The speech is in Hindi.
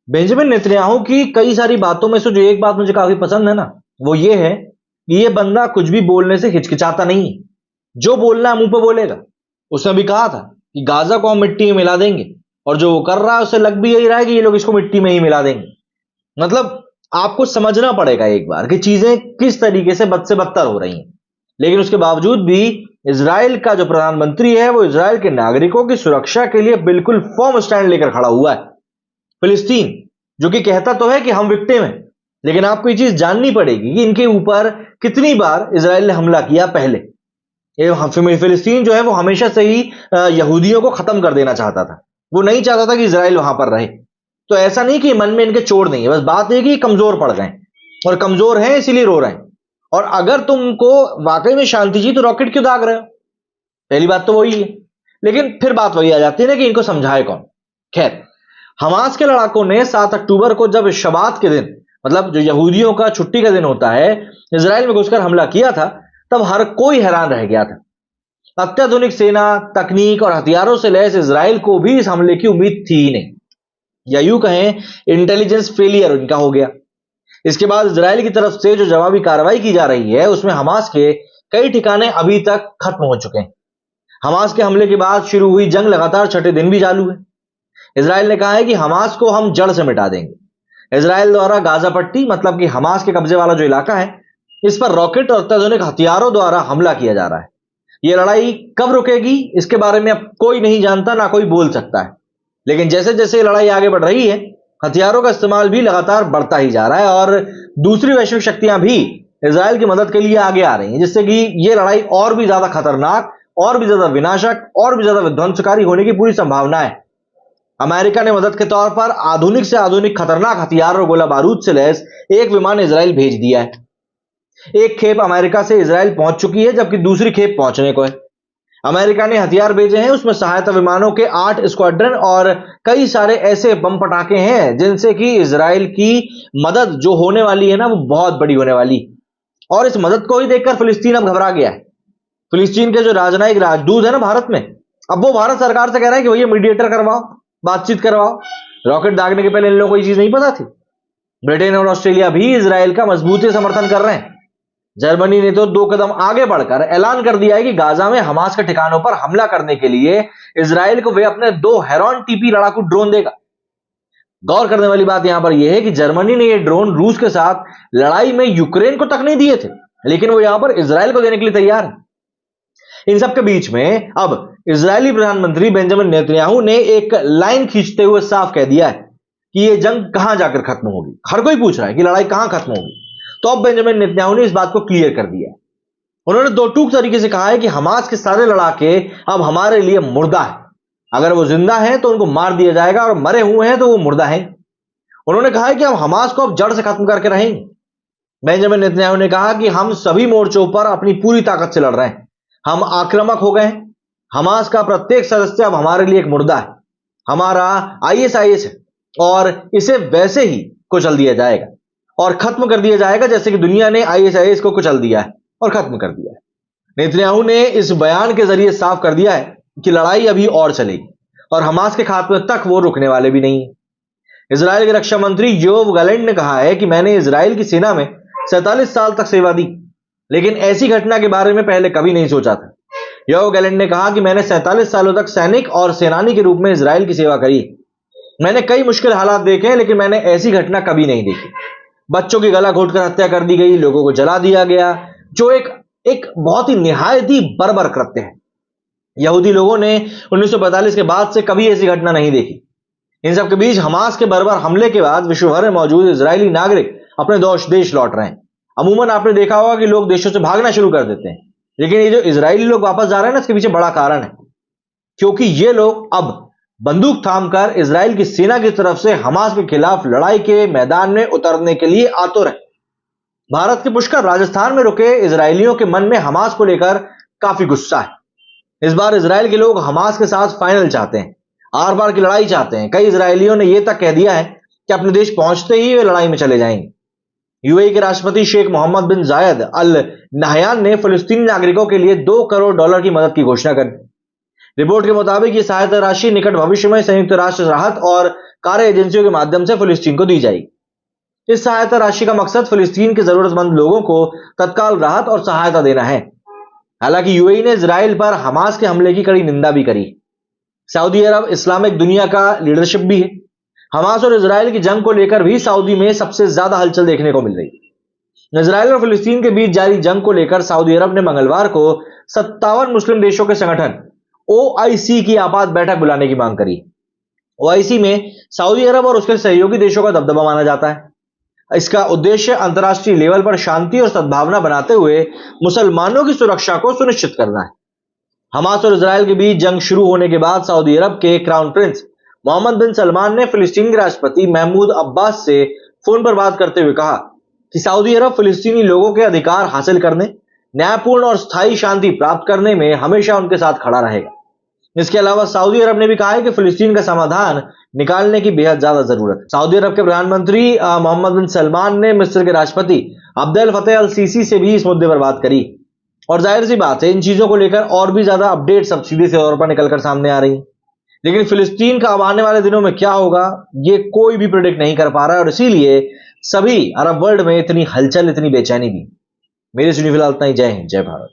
बेंजामिन नेतन्याहू की कई सारी बातों में से जो एक बात मुझे काफी पसंद है ना, वो ये है कि ये बंदा कुछ भी बोलने से हिचकिचाता नहीं है। जो बोलना है मुंह पे बोलेगा। उसने भी कहा था कि गाजा को हम मिट्टी में मिला देंगे, और जो वो कर रहा है उससे लग भी यही रहा है कि ये लोग इसको मिट्टी में ही मिला देंगे। मतलब आपको समझना पड़ेगा एक बार कि चीजें किस तरीके से बदतर हो रही हैं। लेकिन उसके बावजूद भी इजराइल का जो प्रधानमंत्री है वो इजराइल के नागरिकों की सुरक्षा के लिए बिल्कुल फर्म स्टैंड लेकर खड़ा हुआ है। फिलिस्तीन जो कि कहता तो है कि हम विक्टिम हैं, लेकिन आपको ये चीज जाननी पड़ेगी कि इनके ऊपर कितनी बार इजराइल ने हमला किया पहले। फिलिस्तीन जो है वो हमेशा से ही यहूदियों को खत्म कर देना चाहता था। वो नहीं चाहता था कि इजराइल वहां पर रहे। तो ऐसा नहीं कि मन में इनके चोट नहीं है, बस बात है कि कमजोर पड़ गए और कमजोर हैं इसीलिए रो रहे हैं। और अगर तुमको वाकई में शांति चाहिए तो रॉकेट क्यों दाग रहे हो? पहली बात तो वही है। लेकिन फिर बात वही आ जाती है ना कि इनको समझाए कौन। खैर, हमास के लड़ाकों ने 7 अक्टूबर को जब शबात के दिन, मतलब जो यहूदियों का छुट्टी का दिन होता है, इजराइल में घुसकर हमला किया था, तब हर कोई हैरान रह गया था। अत्याधुनिक सेना, तकनीक और हथियारों से लैस इजराइल को भी इस हमले की उम्मीद थी ही नहीं, या यूं कहें इंटेलिजेंस फेलियर इनका हो गया। इसके बाद इजराइल की तरफ से जो जवाबी कार्रवाई की जा रही है उसमें हमास के कई ठिकाने अभी तक खत्म हो चुके हैं। हमास के हमले के बाद शुरू हुई जंग लगातार छठे दिन भी चालू है। इजराइल ने कहा है कि हमास को हम जड़ से मिटा देंगे। इजराइल द्वारा गाजा पट्टी, मतलब कि हमास के कब्जे वाला जो इलाका है, इस पर रॉकेट और अत्याधुनिक हथियारों द्वारा हमला किया जा रहा है। यह लड़ाई कब रुकेगी इसके बारे में अब कोई नहीं जानता, ना कोई बोल सकता है। लेकिन जैसे जैसे लड़ाई आगे बढ़ रही है, हथियारों का इस्तेमाल भी लगातार बढ़ता ही जा रहा है और दूसरी वैश्विक शक्तियां भी इजराइल की मदद के लिए आगे आ रही हैं, जिससे कि यह लड़ाई और भी ज्यादा खतरनाक, और भी ज्यादा विनाशक, और भी ज्यादा विध्वंसकारी होने की पूरी संभावना है। अमेरिका ने मदद के तौर पर आधुनिक से आधुनिक खतरनाक हथियार और गोला बारूद से लैस एक विमान इजराइल भेज दिया है। एक खेप अमेरिका से इजराइल पहुंच चुकी है, जबकि दूसरी खेप पहुंचने को है। अमेरिका ने हथियार भेजे हैं, उसमें सहायता विमानों के 8 स्क्वाड्रन और कई सारे ऐसे बम पटाखे हैं जिनसे कि इजराइल की मदद जो होने वाली है ना, वो बहुत बड़ी होने वाली। और इस मदद को ही देखकर फिलिस्तीन अब घबरा गया है। फिलिस्तीन के जो राजनयिक राजदूत है ना भारत में, अब वो भारत सरकार से कह रहा है कि भैया मीडिएटर करवाओ, बातचीत करवाओ। रॉकेट दागने के पहले इन लोगों को ये चीज नहीं पता थी। ब्रिटेन और ऑस्ट्रेलिया भी इजराइल का मजबूती समर्थन कर रहे हैं। जर्मनी ने तो 2 कदम आगे बढ़कर ऐलान कर दिया है कि गाजा में हमास के ठिकानों पर हमला करने के लिए इजराइल को वे अपने 2 हेरॉन टीपी लड़ाकू ड्रोन देगा। गौर करने वाली बात यहां पर यह है कि जर्मनी ने ये ड्रोन रूस के साथ लड़ाई में यूक्रेन को तक नहीं दिए थे, लेकिन वो यहां पर इजराइल को देने के लिए तैयार है। इन सबके बीच में अब इजरायली प्रधानमंत्री बेंजामिन नेतन्याहू ने एक लाइन खींचते हुए साफ कह दिया है कि यह जंग कहां जाकर खत्म होगी। हर कोई पूछ रहा है कि लड़ाई कहां खत्म होगी, तो अब बेंजामिन नेतन्याहू ने इस बात को क्लियर कर दिया है। उन्होंने दो टूक तरीके से कहा है कि हमास के सारे लड़ाके अब हमारे लिए मुर्दा है। अगर वो जिंदा हैं तो उनको मार दिया जाएगा, और मरे हुए हैं तो वो मुर्दा हैं। उन्होंने कहा है कि हम हमास को अब जड़ से खत्म करके रहेंगे। बेंजामिन नेतन्याहू ने कहा कि हम सभी मोर्चों पर अपनी पूरी ताकत से लड़ रहे हैं। हम आक्रामक हो गए हैं। हमास का प्रत्येक सदस्य अब हमारे लिए एक मुर्दा है। हमारा आईएसआईएस है, और इसे वैसे ही कुचल दिया जाएगा और खत्म कर दिया जाएगा जैसे कि दुनिया ने आईएसआईएस को कुचल दिया है और खत्म कर दिया है। नेतन्याहू ने इस बयान के जरिए साफ कर दिया है कि लड़ाई अभी और चलेगी और हमास के खात्मे तक वो रुकने वाले भी नहीं है। इजराइल के रक्षा मंत्री योव गैलेंट ने कहा है कि मैंने इजराइल की सेना में 47 साल तक सेवा दी, लेकिन ऐसी घटना के बारे में पहले कभी नहीं सोचा था। योव गैलेंट ने कहा कि मैंने 47 सालों तक सैनिक और सेनानी के रूप में इजराइल की सेवा करी। मैंने कई मुश्किल हालात देखे हैं, लेकिन मैंने ऐसी घटना कभी नहीं देखी। बच्चों की गला घोटकर हत्या कर दी गई, लोगों को जला दिया गया, जो एक बहुत ही निहायत ही बर्बर कृत्य है। यहूदी लोगों ने 1945 के बाद से कभी ऐसी घटना नहीं देखी। इन सब के बीच हमास के बर्बर हमले के बाद विश्व भर में मौजूद इजरायली नागरिक अपने देश लौट रहे हैं। अमूमन आपने देखा होगा कि लोग देशों से भागना शुरू कर देते हैं, लेकिन ये जो इजरायली लोग वापस जा रहे हैं ना, इसके पीछे बड़ा कारण है, क्योंकि ये लोग अब बंदूक थामकर इजराइल की सेना की तरफ से हमास के खिलाफ लड़ाई के मैदान में उतरने के लिए आतुर है। भारत के पुष्कर राजस्थान में रुके इजरायलियों के मन में हमास को लेकर काफी गुस्सा है। इस बार इजराइल के लोग हमास के साथ फाइनल चाहते हैं, आर पार की लड़ाई चाहते हैं। कई इजरायलियों ने यह तक कह दिया है कि अपने देश पहुंचते ही वे लड़ाई में चले जाएंगे। यूएई के राष्ट्रपति शेख मोहम्मद बिन जायद अल नहयान ने फिलिस्तीनी नागरिकों के लिए $2 करोड़ की मदद की घोषणा कर दी। रिपोर्ट के मुताबिक ये सहायता राशि निकट भविष्य में संयुक्त राष्ट्र राहत और कार्य एजेंसियों के माध्यम से फिलिस्तीन को दी जाएगी। इस सहायता राशि का मकसद फिलिस्तीन के जरूरतमंद लोगों को तत्काल राहत और सहायता देना है। हालांकि यूएई ने इजराइल पर हमास के हमले की कड़ी निंदा भी करी। सऊदी अरब इस्लामिक दुनिया का लीडरशिप भी है। हमास और इजराइल की जंग को लेकर भी सऊदी में सबसे ज्यादा हलचल देखने को मिल रही है। इजराइल और फिलिस्तीन के बीच जारी जंग को लेकर सऊदी अरब ने मंगलवार को 57 मुस्लिम देशों के संगठन ओआईसी की आपात बैठक बुलाने की मांग करी। ओआईसी में सऊदी अरब और उसके सहयोगी देशों का दबदबा माना जाता है। इसका उद्देश्य अंतर्राष्ट्रीय लेवल पर शांति और सद्भावना बनाते हुए मुसलमानों की सुरक्षा को सुनिश्चित करना है। हमास और इजराइल के बीच जंग शुरू होने के बाद सऊदी अरब के क्राउन प्रिंस मोहम्मद बिन सलमान ने फिलिस्तीन के राष्ट्रपति महमूद अब्बास से फोन पर बात करते हुए कहा कि सऊदी अरब फिलिस्तीनी लोगों के अधिकार हासिल करने, न्यायपूर्ण और स्थायी शांति प्राप्त करने में हमेशा उनके साथ खड़ा रहेगा। इसके अलावा सऊदी अरब ने भी कहा है कि फिलिस्तीन का समाधान निकालने की बेहद ज्यादा जरूरत है। सऊदी अरब के प्रधानमंत्री मोहम्मद बिन सलमान ने मिस्र के राष्ट्रपति अब्देल फतेह अल सीसी से भी इस मुद्दे पर बात करी और जाहिर सी बात है इन चीजों को लेकर और भी ज्यादा अपडेट्स अब सीधे तौर पर निकलकर सामने आ रही हैं। लेकिन फिलिस्तीन का अब आने वाले दिनों में क्या होगा ये कोई भी प्रेडिक्ट नहीं कर पा रहा है और इसीलिए सभी अरब वर्ल्ड में इतनी हलचल, इतनी बेचैनी भी। मेरे सुनी फिलहाल इतना ही। जय हिंद, जय भारत।